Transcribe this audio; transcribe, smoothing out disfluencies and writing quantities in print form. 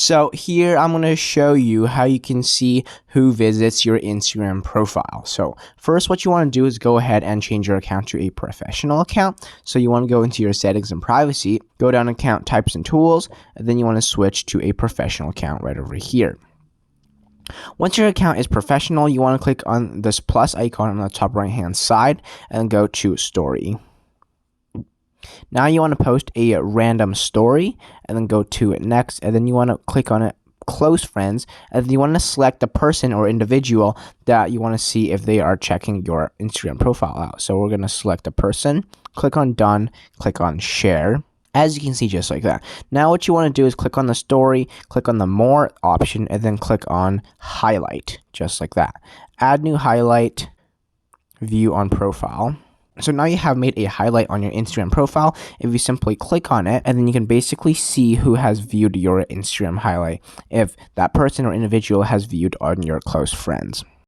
So here I'm going to show you how you can see who visits your Instagram profile. So first, what you want to do is go ahead and change your account to a professional account. So you want to go into your settings and privacy, go down account types and tools, and then you want to switch to a professional account right over here. Once your account is professional, you want to click on this plus icon on the top right hand side and go to story. Now you want to post a random story and then go to it next, and then you want to click on it close friends, and then you want to select the person or individual that you want to see if they are checking your Instagram profile out. So we're going to select the person, click on done, click on share. As you can see, just like that. Now what you want to do is click on the story, click on the more option, and then click on highlight, just like that. Add new highlight, view on profile. So now you have made a highlight on your Instagram profile. If you simply click on it, and then you can basically see who has viewed your Instagram highlight, if that person or individual has viewed on your close friends.